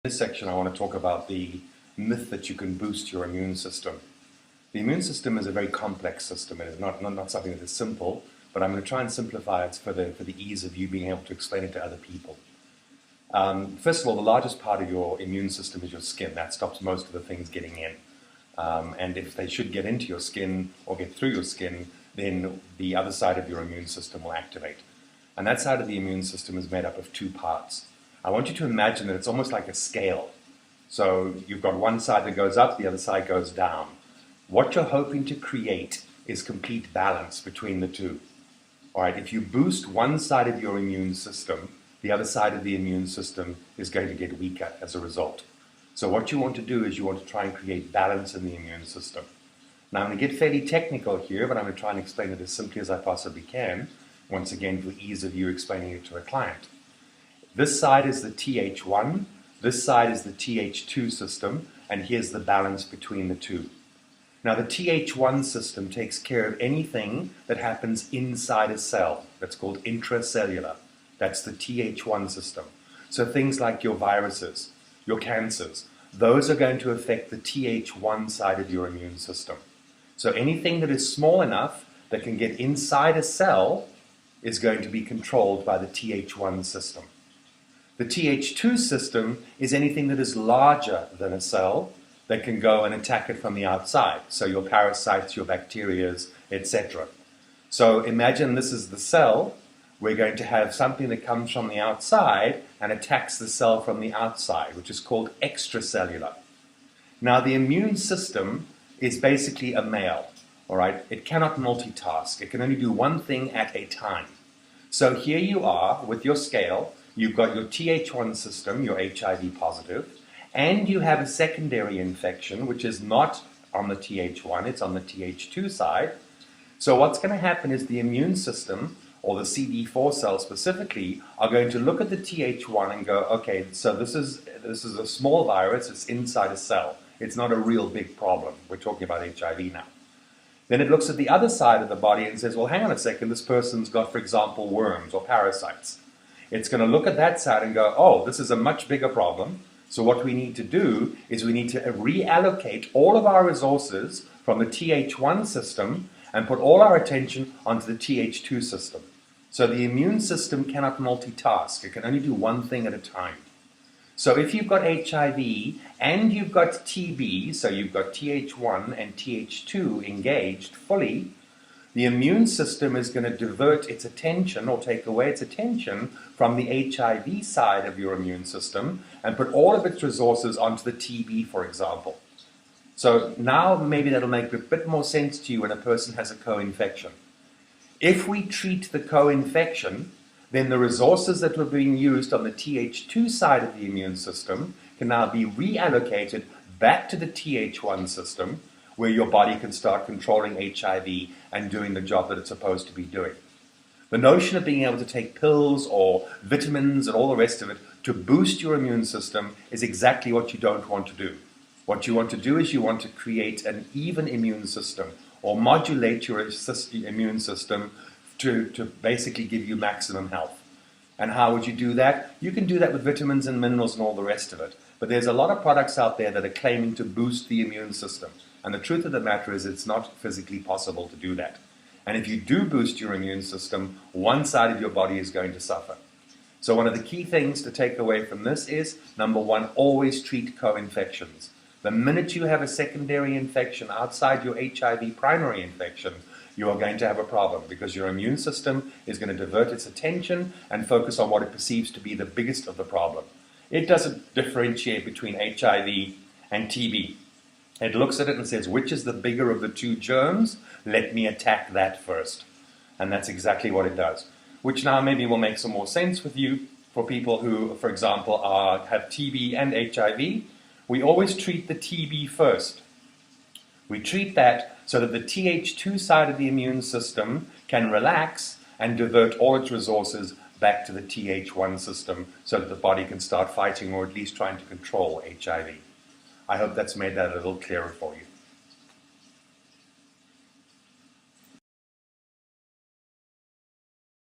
In this section, I want to talk about the myth that you can boost your immune system. The immune system is a very complex system. It is not something that is simple, but I'm going to try and simplify it for the ease of you being able to explain it to other people. First of all, the largest part of your immune system is your skin. That stops most of the things getting in. And if they should get into your skin or get through your skin, then the other side of your immune system will activate. And that side of the immune system is made up of two parts. I want you to imagine that it's almost like a scale. So you've got one side that goes up, the other side goes down. What you're hoping to create is complete balance between the two. All right, if you boost one side of your immune system, the other side of the immune system is going to get weaker as a result. So what you want to do is you want to try and create balance in the immune system. Now I'm going to get fairly technical here, but I'm going to try and explain it as simply as I possibly can, once again for ease of you explaining it to a client. This side is the Th1, this side is the Th2 system, and here's the balance between the two. Now the Th1 system takes care of anything that happens inside a cell. That's called intracellular. That's the Th1 system. So things like your viruses, your cancers, those are going to affect the Th1 side of your immune system. So anything that is small enough that can get inside a cell is going to be controlled by the Th1 system. The Th2 system is anything that is larger than a cell that can go and attack it from the outside. So your parasites, your bacterias, etc. So imagine this is the cell. We're going to have something that comes from the outside and attacks the cell from the outside, which is called extracellular. Now the immune system is basically a male, all right? It cannot multitask. It can only do one thing at a time. So here you are with your scale. You've got your Th1 system, your HIV positive, and you have a secondary infection, which is not on the Th1, it's on the Th2 side. So what's going to happen is the immune system, or the CD4 cells specifically, are going to look at the Th1 and go, okay, so this is a small virus, it's inside a cell. It's not a real big problem. We're talking about HIV now. Then it looks at the other side of the body and says, well, hang on a second, this person's got, for example, worms or parasites. It's going to look at that side and go, oh, this is a much bigger problem. So what we need to do is we need to reallocate all of our resources from the Th1 system and put all our attention onto the Th2 system. So the immune system cannot multitask. It can only do one thing at a time. So if you've got HIV and you've got TB, so you've got Th1 and Th2 engaged fully, the immune system is going to divert its attention or take away its attention from the HIV side of your immune system and put all of its resources onto the TB, for example. So now maybe that'll make a bit more sense to you when a person has a co-infection. If we treat the co-infection, then the resources that were being used on the Th2 side of the immune system can now be reallocated back to the Th1 system, where your body can start controlling HIV and doing the job that it's supposed to be doing. The notion of being able to take pills or vitamins and all the rest of it to boost your immune system is exactly what you don't want to do. What you want to do is you want to create an even immune system or modulate your immune system to basically give you maximum health. And how would you do that? You can do that with vitamins and minerals and all the rest of it. But there's a lot of products out there that are claiming to boost the immune system. And the truth of the matter is it's not physically possible to do that. And if you do boost your immune system, one side of your body is going to suffer. So one of the key things to take away from this is, number one, always treat co-infections. The minute you have a secondary infection outside your HIV primary infection, you are going to have a problem because your immune system is going to divert its attention and focus on what it perceives to be the biggest of the problem. It doesn't differentiate between HIV and TB. It looks at it and says, which is the bigger of the two germs? Let me attack that first. And that's exactly what it does. Which now maybe will make some more sense with you for people who, for example, have TB and HIV. We always treat the TB first. We treat that so that the Th2 side of the immune system can relax and divert all its resources back to the Th1 system so that the body can start fighting or at least trying to control HIV. I hope that's made that a little clearer for you.